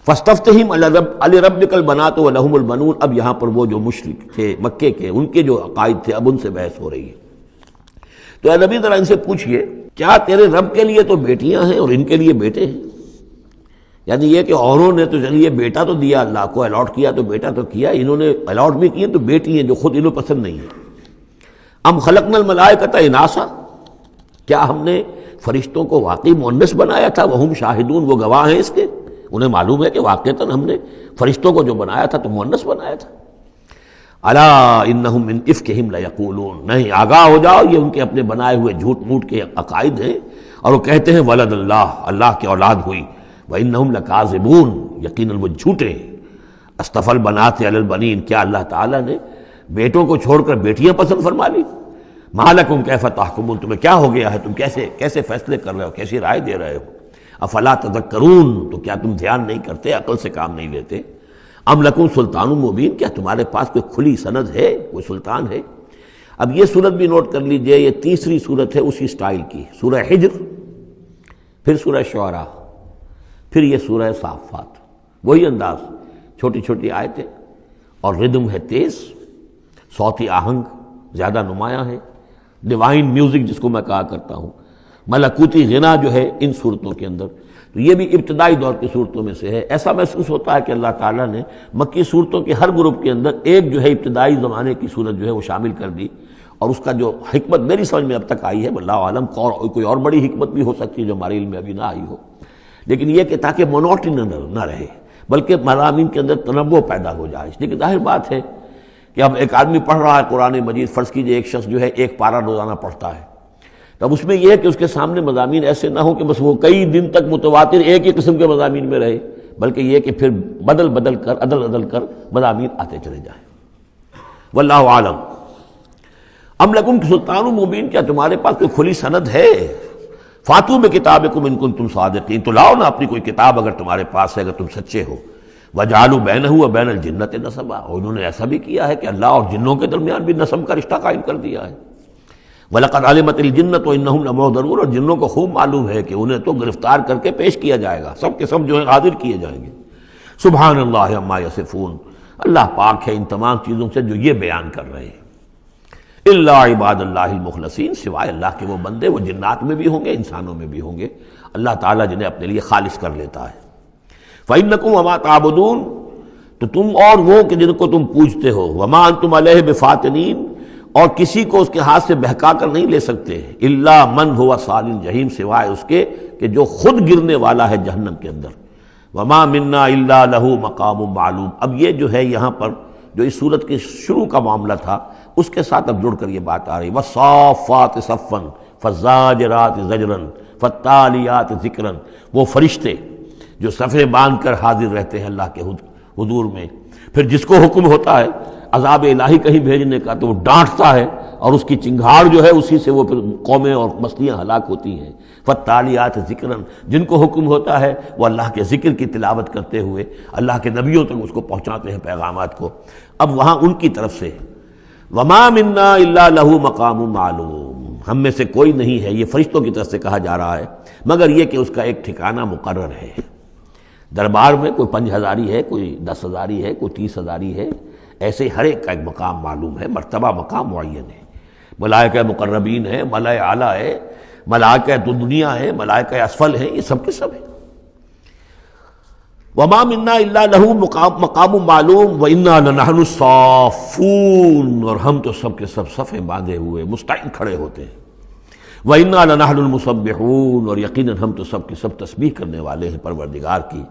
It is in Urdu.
فاستفتہم لربک البنات ولہم البنون. اب یہاں پر وہ جو مشرک تھے مکے کے، ان کے جو عقائد تھے، اب ان سے بحث ہو رہی ہے. تو اے نبی ذرا ان سے پوچھئے کیا تیرے رب کے لیے تو بیٹیاں ہیں اور ان کے لیے بیٹے ہیں؟ یعنی یہ کہ اوروں نے تو چلیے بیٹا تو دیا، اللہ کو الاٹ کیا تو بیٹا تو کیا، انہوں نے الاٹ بھی کیے تو بیٹی ہیں جو خود انہوں پسند نہیں ہے. ام خلقنا الملائکۃ اناسا، کیا ہم نے فرشتوں کو واقعی مؤنث بنایا تھا؟ وہم شاہدون، وہ گواہ ہیں اس کے، انہیں معلوم ہے کہ واقعتاً ہم نے فرشتوں کو جو بنایا تھا تو مؤنث بنایا تھا. الا انہم من افکہم لیقولون، نہیں آگاہ ہو جاؤ، یہ ان کے اپنے بنائے ہوئے جھوٹ موٹ کے عقائد ہیں، اور وہ کہتے ہیں ولد اللہ، اللہ کی اولاد ہوئی. وانہم لکاذبون، یقیناً وہ جھوٹے ہیں. اصطفى البنات علی البنین، کیا اللہ تعالیٰ نے بیٹوں کو چھوڑ کر بیٹیاں پسند فرما لی؟ ما لکم کیف تحکمون، تمہیں کیا ہو گیا ہے، تم کیسے فیصلے کر رہے ہو، کیسی رائے دے رہے ہو؟ افلا تذکرون، تو کیا تم دھیان نہیں کرتے، عقل سے کام نہیں لیتے؟ ام لکم سلطان مبین، کیا تمہارے پاس کوئی کھلی سند ہے، کوئی سلطان ہے؟ اب یہ صورت بھی نوٹ کر لیجئے، یہ تیسری صورت ہے اسی سٹائل کی. سورہ حجر، پھر سورہ شعراء، پھر یہ سورہ صافات. وہی انداز، چھوٹی چھوٹی آیتیں، اور ردم ہے تیز، صوتی آہنگ زیادہ نمایاں ہے، ڈیوائن میوزک جس کو میں کہا کرتا ہوں، ملکوتی غنا جو ہے ان صورتوں کے اندر. تو یہ بھی ابتدائی دور کی صورتوں میں سے ہے. ایسا محسوس ہوتا ہے کہ اللہ تعالیٰ نے مکی صورتوں کے ہر گروپ کے اندر ایک جو ہے ابتدائی زمانے کی صورت جو ہے وہ شامل کر دی، اور اس کا جو حکمت میری سمجھ میں اب تک آئی ہے، واللہ عالم کوئی اور بڑی حکمت بھی ہو سکتی ہے جو ہمارے علم میں ابھی نہ آئی ہو، لیکن یہ کہ تاکہ مونوٹنی نہ رہے، بلکہ مضامین کے اندر تنوع پیدا ہو جائے. اس لیے ظاہر بات ہے کہ اب ایک آدمی پڑھ رہا ہے قرآن مجید، فرض کیجئے ایک شخص جو ہے ایک پارہ روزانہ پڑھتا ہے، تب اس میں یہ ہے کہ اس کے سامنے مضامین ایسے نہ ہوں کہ بس وہ کئی دن تک متواتر ایک ہی قسم کے مضامین میں رہے، بلکہ یہ کہ پھر بدل کر عدل کر مضامین آتے چلے جائیں. واللہ عالم. ام لکم سلطان مبین، کیا تمہارے پاس کوئی کھلی سند ہے؟ فاتو بکتابکم ان کنتم صادقین، تو لاؤ نا اپنی کوئی کتاب اگر تمہارے پاس ہے، اگر تم سچے ہو. وجعلوا بینہ وبین الجنۃ نسبا، اور انہوں نے ایسا بھی کیا ہے کہ اللہ اور جنوں کے درمیان بھی نسب کا رشتہ قائم کر دیا ہے. وَلَقَدْ عَلِمَتِ الْجِنَّةُ وَإِنَّهُمْ لَمُحْضَرُونَ، اور جنوں کو خوب معلوم ہے کہ انہیں تو گرفتار کر کے پیش کیا جائے گا، سب کے سب جو ہے حاضر کیے جائیں گے. سبحان اللہ عما یصفون، اللہ پاک ہے ان تمام چیزوں سے جو یہ بیان کر رہے ہیں. الا عباد اللہ المخلصین، سوائے اللہ کے وہ بندے، وہ جنات میں بھی ہوں گے انسانوں میں بھی ہوں گے، اللہ تعالیٰ جنہیں اپنے لیے خالص کر لیتا ہے. فَإِنَّكُمْ وَمَا تَعْبُدُونَ، تو تم اور وہ کہ جن کو تم پوجتے ہو، وَمَا أَنْتُمْ عَلَيْهِ بِفَاتِنِينَ، اور کسی کو اس کے ہاتھ سے بہکا کر نہیں لے سکتے. الا من هو صال الجحیم، سوائے اس کے کہ جو خود گرنے والا ہے جہنم کے اندر. وما منا الا له مقام معلوم. اب یہ جو ہے یہاں پر جو اس صورت کے شروع کا معاملہ تھا اس کے ساتھ اب جڑ کر یہ بات آ رہی. والصافات صفا فالزاجرات زجرا فالتالیات ذکرا، وہ فرشتے جو صفیں باندھ کر حاضر رہتے ہیں اللہ کے حضور میں، پھر جس کو حکم ہوتا ہے عذاب الہی کہیں بھیجنے کا تو وہ ڈانٹتا ہے، اور اس کی چنگھاڑ جو ہے اسی سے وہ پھر قومیں اور بستیاں ہلاک ہوتی ہیں. فالتالیات ذکرا، جن کو حکم ہوتا ہے وہ اللہ کے ذکر کی تلاوت کرتے ہوئے اللہ کے نبیوں تک اس کو پہنچاتے ہیں پیغامات کو. اب وہاں ان کی طرف سے وما منا الا له مقام معلوم، ہم میں سے کوئی نہیں ہے، یہ فرشتوں کی طرف سے کہا جا رہا ہے، مگر یہ کہ اس کا ایک ٹھکانہ مقرر ہے. دربار میں کوئی 5000 ہے، کوئی 10,000 ہے، کوئی 30,000 ہے، ایسے ہر ایک کا ایک مقام معلوم ہے، مرتبہ مقام معین ہے. ملائکہ مقربین ہے، ملائکہ اعلیٰ ہے، ملائکہ دنیا ہے، ملائکہ اسفل ہیں، یہ سب کے سب ہیں. وما منا الا له مقام معلوم وانا لنحن الصافون، اور ہم تو سب کے سب صفیں باندھے ہوئے مستعد کھڑے ہوتے ہیں. وانا لنحن المسبحون، اور یقیناً ہم تو سب کے سب تسبیح کرنے والے ہیں پروردگار کی.